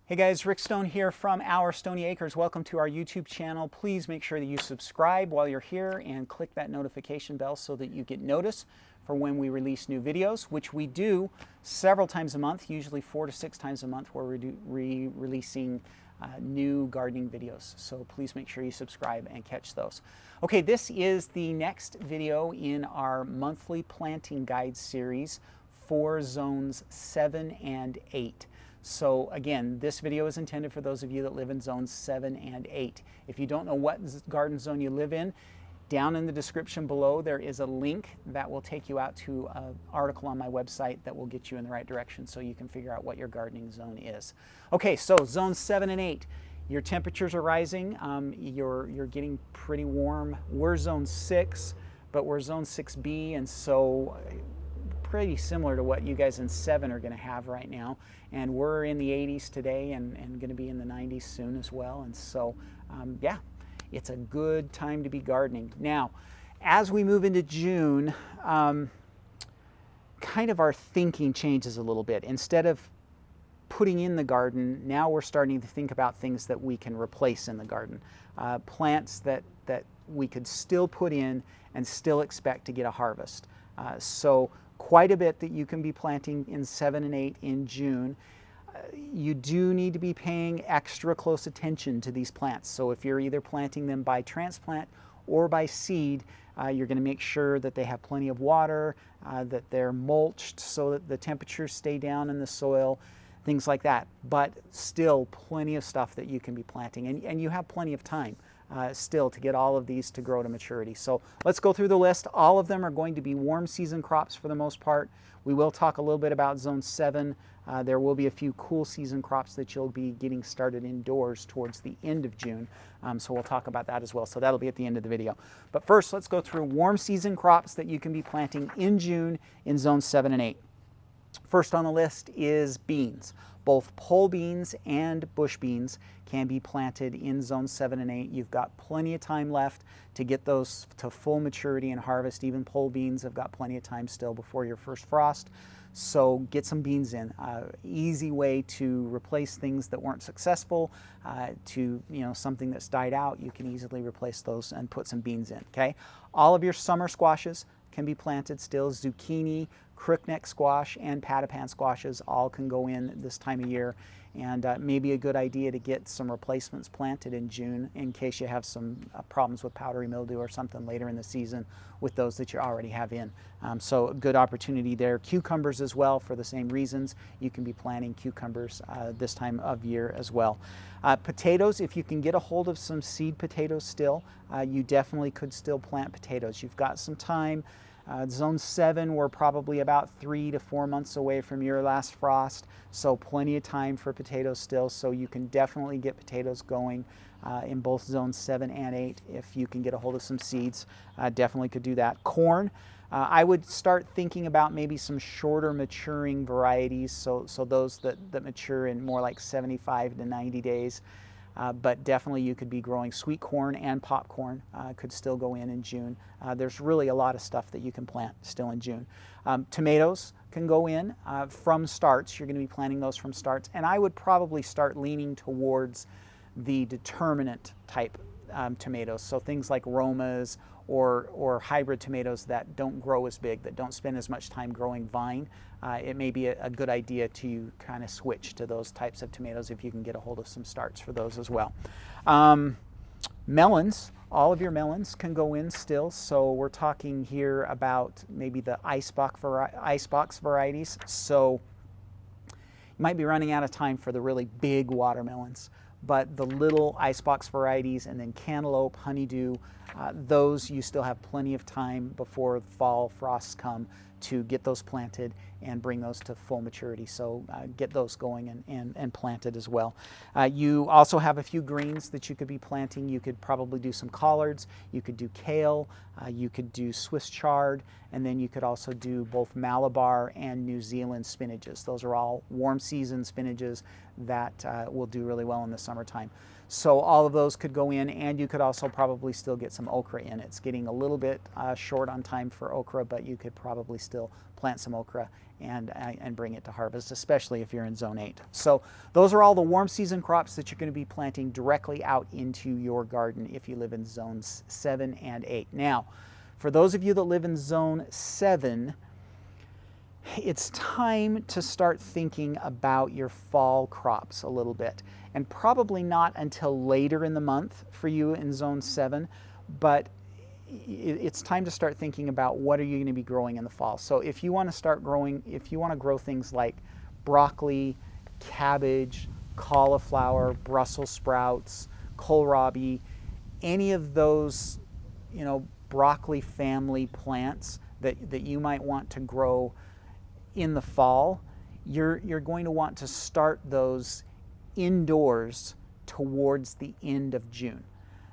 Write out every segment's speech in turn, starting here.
Hey guys, Rick Stone here from Our Stony Acres. Welcome to our YouTube channel. Please make sure that you subscribe while you're here and click that notification bell so that you get notice for when we release new videos, which we do several times a month, usually 4 to 6 times a month, where we're releasing new gardening videos. So please make sure you subscribe and catch those. Okay, this is the next video in our monthly planting guide series for zones 7 and 8. So again, this video is intended for those of you that live in zones 7 and 8. If you don't know what garden zone you live in, down in the description below there is a link that will take you out to an article on my website that will get you in the right direction so you can figure out what your gardening zone is. Okay, so zones 7 and 8. Your temperatures are rising. You're getting pretty warm. We're zone 6, but we're zone 6B, and so pretty similar to what you guys in 7 are going to have right now. And we're in the 80s today and going to be in the 90s soon as well. And so, yeah, it's a good time to be gardening. Now, as we move into June, kind of our thinking changes a little bit. Instead of putting in the garden, now we're starting to think about things that we can replace in the garden. Plants that we could still put in and still expect to get a harvest. So quite a bit that you can be planting in 7 and 8 in June. You do need to be paying extra close attention to these plants. So if you're either planting them by transplant or by seed, you're going to make sure that they have plenty of water, that they're mulched so that the temperatures stay down in the soil, things like that. But still plenty of stuff that you can be planting, and you have plenty of time still to get all of these to grow to maturity. So let's go through the list. All of them are going to be warm season crops for the most part. We will talk a little bit about zone 7. There will be a few cool season crops that you'll be getting started indoors towards the end of June. So we'll talk about that as well. So that'll be at the end of the video. But first, let's go through warm season crops that you can be planting in June in zone 7 and 8. First on the list is beans. Both pole beans and bush beans can be planted in zone 7 and 8. You've got plenty of time left to get those to full maturity and harvest. Even pole beans have got plenty of time still before your first frost. So get some beans in. Easy way to replace things that weren't successful, to something that's died out. You can easily replace those and put some beans in. Okay, all of your summer squashes can be planted still. Zucchini, crookneck squash, and patapan squashes all can go in this time of year, and maybe a good idea to get some replacements planted in June in case you have some problems with powdery mildew or something later in the season with those that you already have in. So a good opportunity there. Cucumbers as well, for the same reasons. You can be planting cucumbers this time of year as well. Potatoes, if you can get a hold of some seed potatoes still, you definitely could still plant potatoes. You've got some time. Zone 7, we're probably about 3 to 4 months away from your last frost, so plenty of time for potatoes still. So you can definitely get potatoes going in both zones 7 and 8 if you can get a hold of some seeds. Definitely could do that. Corn, I would start thinking about maybe some shorter maturing varieties, so those that mature in more like 75 to 90 days. But definitely you could be growing sweet corn and popcorn, could still go in June. There's really a lot of stuff that you can plant still in June. Tomatoes can go in from starts. You're going to be planting those from starts. And I would probably start leaning towards the determinate type tomatoes. So things like Romas or hybrid tomatoes that don't grow as big, that don't spend as much time growing vine. It may be a good idea to kind of switch to those types of tomatoes if you can get a hold of some starts for those as well. Melons, all of your melons can go in still. So we're talking here about maybe the icebox varieties. So you might be running out of time for the really big watermelons, but the little icebox varieties and then cantaloupe, honeydew, those you still have plenty of time before fall frosts come to get those planted and bring those to full maturity. So get those going and planted as well. You also have a few greens that you could be planting. You could probably do some collards. You could do kale. You could do Swiss chard. And then you could also do both Malabar and New Zealand spinaches. Those are all warm season spinaches that will do really well in the summertime. So all of those could go in, and you could also probably still get some okra in. It's getting a little bit short on time for okra, but you could probably still plant plant some okra and bring it to harvest, especially if you're in zone 8. So those are all the warm season crops that you're going to be planting directly out into your garden if you live in zones 7 and 8. Now, for those of you that live in zone 7, it's time to start thinking about your fall crops a little bit, and probably not until later in the month for you in zone 7, but it's time to start thinking about what are you going to be growing in the fall. So if you want to start growing, if you want to grow things like broccoli, cabbage, cauliflower, Brussels sprouts, kohlrabi, any of those, broccoli family plants that you might want to grow in the fall, you're going to want to start those indoors towards the end of June.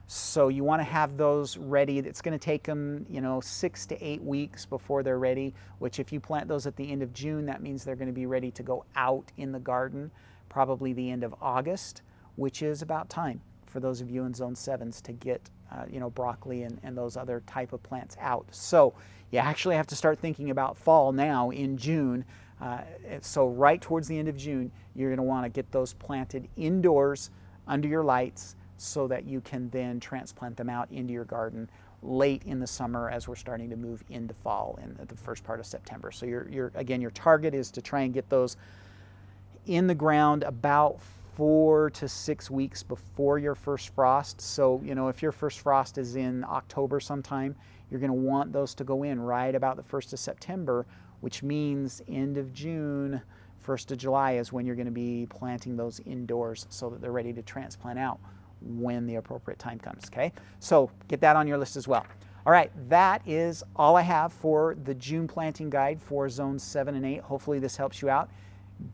So you want to have those ready. It's going to take them, 6 to 8 weeks before they're ready, which if you plant those at the end of June, that means they're going to be ready to go out in the garden, probably the end of August, which is about time for those of you in zone 7s to get, broccoli and those other type of plants out. So you actually have to start thinking about fall now in June. So right towards the end of June, you're going to want to get those planted indoors under your lights, so that you can then transplant them out into your garden late in the summer as we're starting to move into fall in the first part of September. So your target is to try and get those in the ground about 4 to 6 weeks before your first frost. So, if your first frost is in October sometime, you're going to want those to go in right about the 1st of September, which means end of June, 1st of July is when you're going to be planting those indoors so that they're ready to transplant out when the appropriate time comes, okay? So get that on your list as well. All right, that is all I have for the June planting guide for zones 7 and 8. Hopefully this helps you out,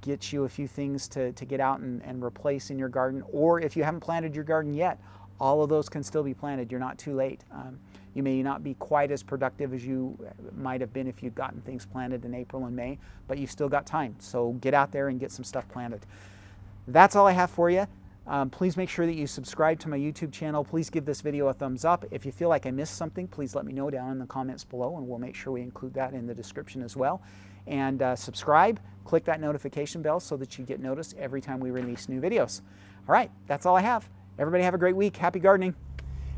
gets you a few things to get out and replace in your garden, or if you haven't planted your garden yet, all of those can still be planted. You're not too late. You may not be quite as productive as you might have been if you'd gotten things planted in April and May, but you've still got time. So get out there and get some stuff planted. That's all I have for you. Please make sure that you subscribe to my YouTube channel. Please give this video a thumbs up. If you feel like I missed something, please let me know down in the comments below, and we'll make sure we include that in the description as well. And subscribe, click that notification bell so that you get noticed every time we release new videos. All right, that's all I have. Everybody have a great week. Happy gardening.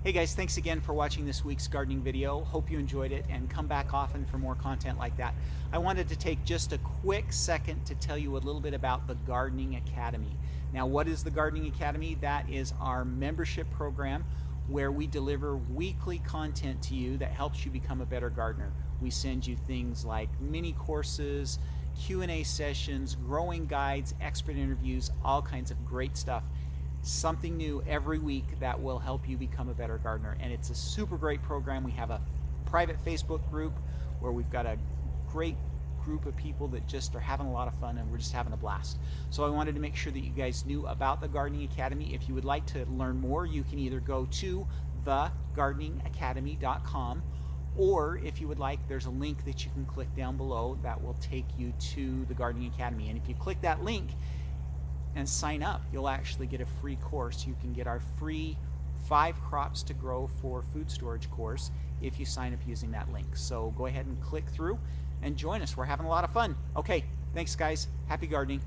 Hey guys, thanks again for watching this week's gardening video. Hope you enjoyed it, and come back often for more content like that. I wanted to take just a quick second to tell you a little bit about the Gardening Academy. Now, what is the Gardening Academy? That is our membership program where we deliver weekly content to you that helps you become a better gardener. We send you things like mini courses, Q&A sessions, growing guides, expert interviews, all kinds of great stuff. Something new every week that will help you become a better gardener. And it's a super great program. We have a private Facebook group where we've got a great group of people that just are having a lot of fun, and we're just having a blast. So I wanted to make sure that you guys knew about the Gardening Academy. If you would like to learn more, you can either go to thegardeningacademy.com, or if you would like, there's a link that you can click down below that will take you to the Gardening Academy. And if you click that link and sign up, you'll actually get a free course. You can get our free 5 crops to grow for food storage course if you sign up using that link. So go ahead and click through and join us. We're having a lot of fun. Okay, thanks guys. Happy gardening.